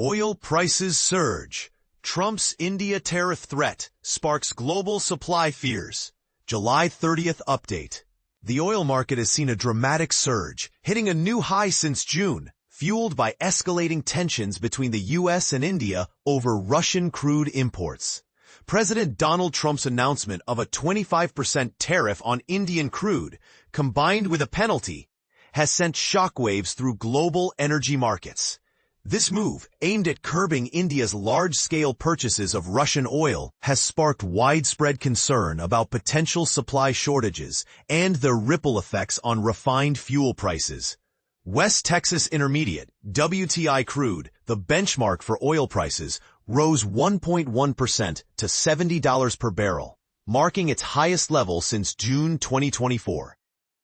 Oil prices surge. Trump's India tariff threat sparks global supply fears. July 30th update. The oil market has seen a dramatic surge, hitting a new high since June, fueled by escalating tensions between the U.S. and India over Russian crude imports. President Donald Trump's announcement of a 25% tariff on Indian crude, combined with a penalty, has sent shockwaves through global energy markets. This move, aimed at curbing India's large-scale purchases of Russian oil, has sparked widespread concern about potential supply shortages and their ripple effects on refined fuel prices. West Texas Intermediate, WTI crude, the benchmark for oil prices, rose 1.1% to $70 per barrel, marking its highest level since June 2024.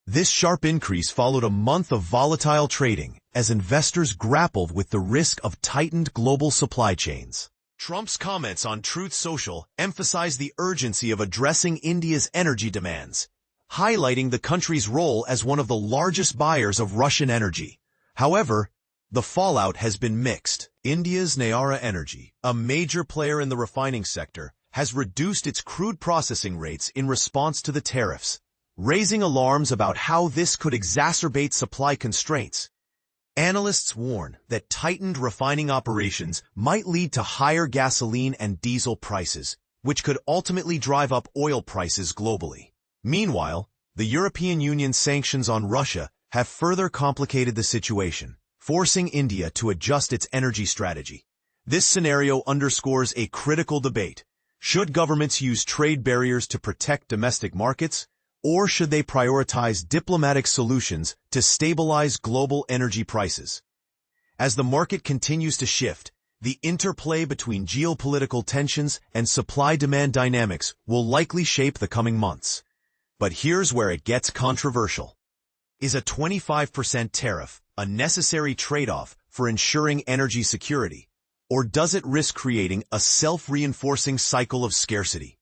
This sharp increase followed a month of volatile trading as investors grappled with the risk of tightened global supply chains. Trump's comments on Truth Social emphasized the urgency of addressing India's energy demands, highlighting the country's role as one of the largest buyers of Russian energy. However, the fallout has been mixed. India's Nayara Energy, a major player in the refining sector, has reduced its crude processing rates in response to the tariffs, raising alarms about how this could exacerbate supply constraints. Analysts warn that tightened refining operations might lead to higher gasoline and diesel prices, which could ultimately drive up oil prices globally. Meanwhile, the European Union's sanctions on Russia have further complicated the situation, forcing India to adjust its energy strategy. This scenario underscores a critical debate. Should governments use trade barriers to protect domestic markets, or should they prioritize diplomatic solutions to stabilize global energy prices? As the market continues to shift, the interplay between geopolitical tensions and supply-demand dynamics will likely shape the coming months. But here's where it gets controversial. Is a 25% tariff a necessary trade-off for ensuring energy security, or does it risk creating a self-reinforcing cycle of scarcity?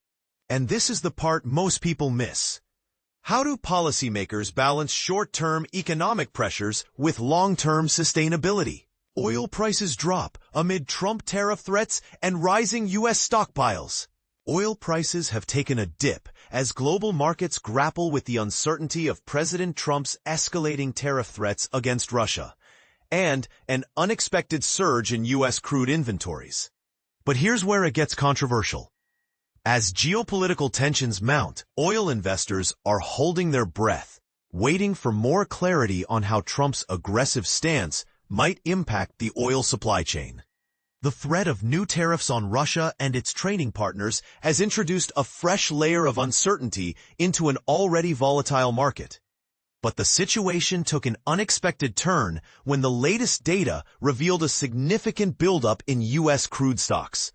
And this is the part most people miss. How do policymakers balance short-term economic pressures with long-term sustainability? Oil prices drop amid Trump tariff threats and rising U.S. stockpiles. Oil prices have taken a dip as global markets grapple with the uncertainty of President Trump's escalating tariff threats against Russia and an unexpected surge in U.S. crude inventories. But here's where it gets controversial. As geopolitical tensions mount, oil investors are holding their breath, waiting for more clarity on how Trump's aggressive stance might impact the oil supply chain. The threat of new tariffs on Russia and its trading partners has introduced a fresh layer of uncertainty into an already volatile market. But the situation took an unexpected turn when the latest data revealed a significant buildup in U.S. crude stocks.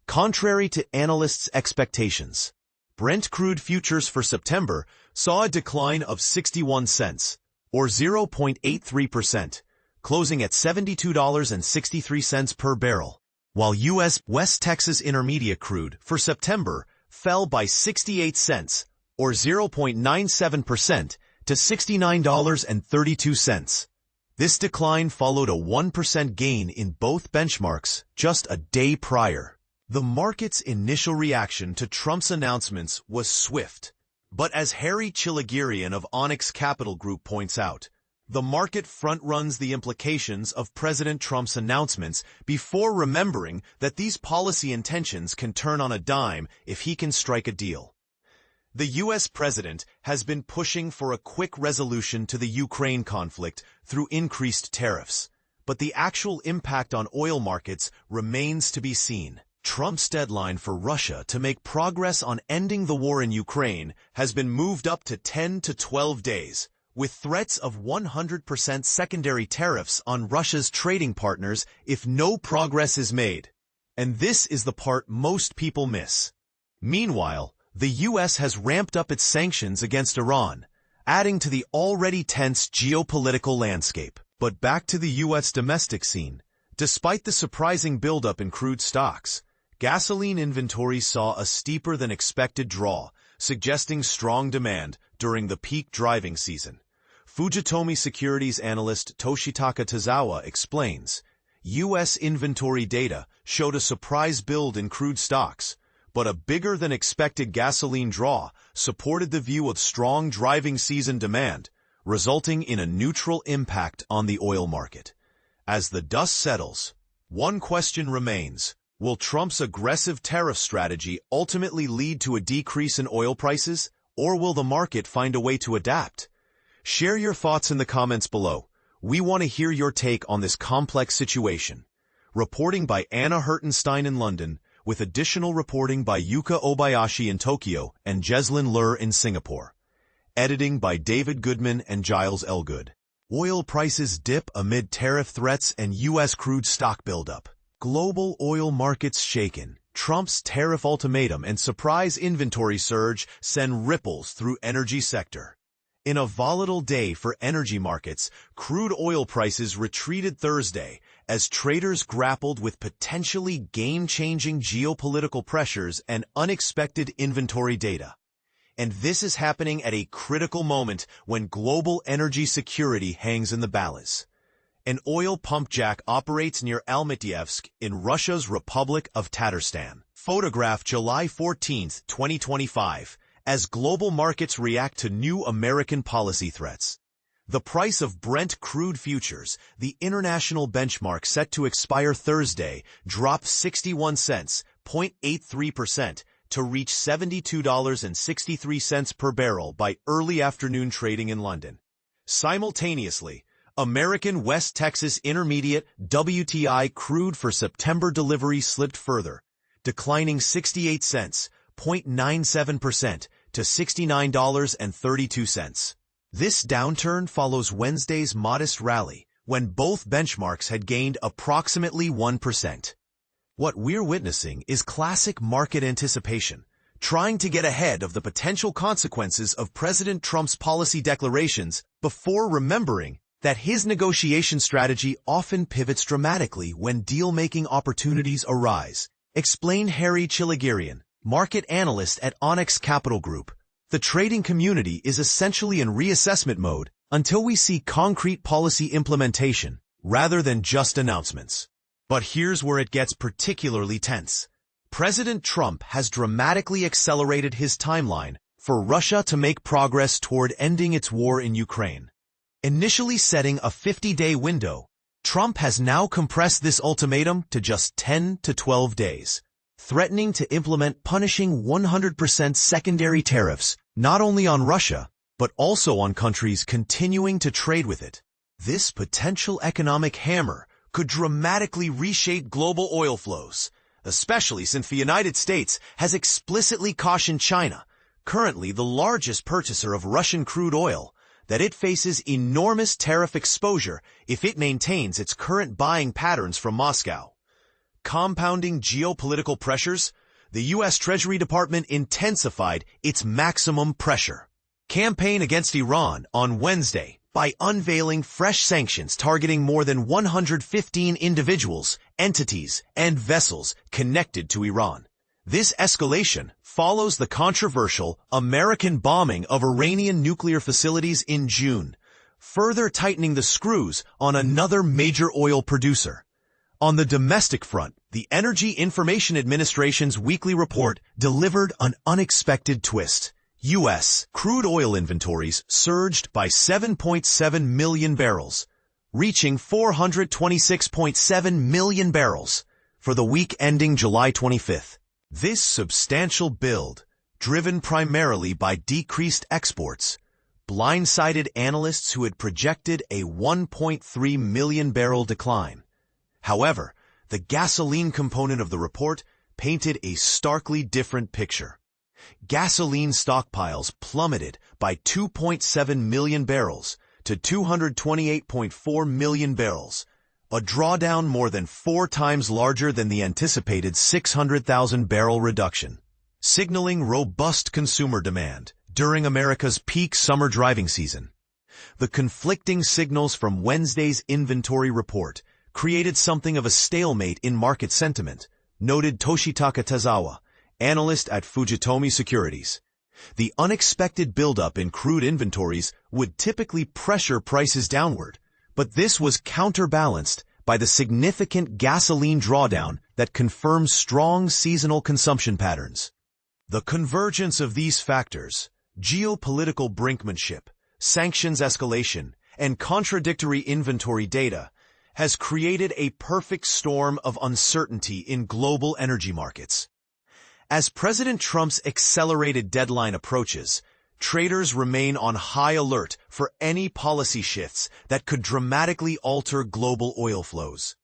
Contrary to analysts' expectations, Brent crude futures for September saw a decline of 61 cents, or 0.83%, closing at $72.63 per barrel, while U.S. West Texas Intermediate crude for September fell by 68 cents, or 0.97%, to $69.32. This decline followed a 1% gain in both benchmarks just a day prior. The market's initial reaction to Trump's announcements was swift, but as Harry Chilagirian of Onyx Capital Group points out, the market front-runs the implications of President Trump's announcements before remembering that these policy intentions can turn on a dime if he can strike a deal. The U.S. president has been pushing for a quick resolution to the Ukraine conflict through increased tariffs, but the actual impact on oil markets remains to be seen. Trump's deadline for Russia to make progress on ending the war in Ukraine has been moved up to 10 to 12 days, with threats of 100% secondary tariffs on Russia's trading partners if no progress is made. And this is the part most people miss. Meanwhile, the U.S. has ramped up its sanctions against Iran, adding to the already tense geopolitical landscape. But back to the U.S. domestic scene. Despite the surprising buildup in crude stocks, gasoline inventories saw a steeper than expected draw, suggesting strong demand during the peak driving season. Fujitomi Securities analyst Toshitaka Tazawa explains, U.S. inventory data showed a surprise build in crude stocks, but a bigger-than-expected gasoline draw supported the view of strong driving season demand, resulting in a neutral impact on the oil market. As the dust settles, one question remains: will Trump's aggressive tariff strategy ultimately lead to a decrease in oil prices, or will the market find a way to adapt? Share your thoughts in the comments below. We want to hear your take on this complex situation. Reporting by Anna Hertenstein in London, with additional reporting by Yuka Obayashi in Tokyo and Jeslyn Lur in Singapore. Editing by David Goodman and Giles Elgood. Oil prices dip amid tariff threats and U.S. crude stock buildup. Global oil markets shaken. Trump's tariff ultimatum and surprise inventory surge send ripples through energy sector. In a volatile day for energy markets, crude oil prices retreated Thursday as traders grappled with potentially game-changing geopolitical pressures and unexpected inventory data. And this is happening at a critical moment when global energy security hangs in the balance. An oil pump jack operates near Almatyevsk in Russia's Republic of Tatarstan. Photograph July 14, 2025, as global markets react to new American policy threats. The price of Brent crude futures, the international benchmark set to expire Thursday, dropped 61 cents, 0.83%, to reach $72.63 per barrel by early afternoon trading in London. Simultaneously, American West Texas Intermediate WTI crude for September delivery slipped further, declining 68 cents, 0.97%, to $69.32. This downturn follows Wednesday's modest rally, when both benchmarks had gained approximately 1%. What we're witnessing is classic market anticipation, trying to get ahead of the potential consequences of President Trump's policy declarations before remembering that his negotiation strategy often pivots dramatically when deal-making opportunities arise. Explained Harry Chilagirian, market analyst at Onyx Capital Group. The trading community is essentially in reassessment mode until we see concrete policy implementation rather than just announcements. But here's where it gets particularly tense. President Trump has dramatically accelerated his timeline for Russia to make progress toward ending its war in Ukraine. Initially setting a 50-day window, Trump has now compressed this ultimatum to just 10 to 12 days, threatening to implement punishing 100% secondary tariffs not only on Russia, but also on countries continuing to trade with it. This potential economic hammer could dramatically reshape global oil flows, especially since the United States has explicitly cautioned China, currently the largest purchaser of Russian crude oil, that it faces enormous tariff exposure if it maintains its current buying patterns from Moscow. Compounding geopolitical pressures, the U.S. Treasury Department intensified its maximum pressure campaign against Iran on Wednesday by unveiling fresh sanctions targeting more than 115 individuals, entities, and vessels connected to Iran. This escalation follows the controversial American bombing of Iranian nuclear facilities in June, further tightening the screws on another major oil producer. On the domestic front, the Energy Information Administration's weekly report delivered an unexpected twist. U.S. crude oil inventories surged by 7.7 million barrels, reaching 426.7 million barrels for the week ending July 25th. This substantial build, driven primarily by decreased exports, blindsided analysts who had projected a 1.3 million barrel decline. However, the gasoline component of the report painted a starkly different picture. Gasoline stockpiles plummeted by 2.7 million barrels to 228.4 million barrels, a drawdown more than 4 times larger than the anticipated 600,000 barrel reduction, signaling robust consumer demand during America's peak summer driving season. The conflicting signals from Wednesday's inventory report created something of a stalemate in market sentiment, noted Toshitaka Tezawa, analyst at Fujitomi Securities. The unexpected buildup in crude inventories would typically pressure prices downward, but this was counterbalanced by the significant gasoline drawdown that confirms strong seasonal consumption patterns. The convergence of these factors, geopolitical brinkmanship, sanctions escalation, and contradictory inventory data, has created a perfect storm of uncertainty in global energy markets. As President Trump's accelerated deadline approaches, traders remain on high alert for any policy shifts that could dramatically alter global oil flows.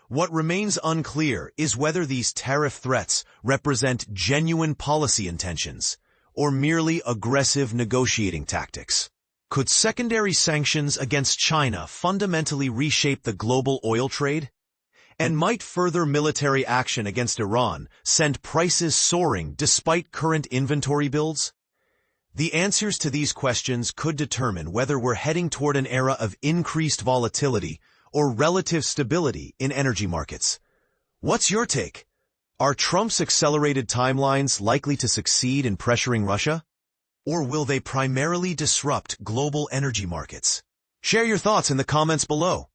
What remains unclear is whether these tariff threats represent genuine policy intentions or merely aggressive negotiating tactics. Could secondary sanctions against China fundamentally reshape the global oil trade? And might further military action against Iran send prices soaring despite current inventory builds? The answers to these questions could determine whether we're heading toward an era of increased volatility or relative stability in energy markets. What's your take? Are Trump's accelerated timelines likely to succeed in pressuring Russia? Or will they primarily disrupt global energy markets? Share your thoughts in the comments below.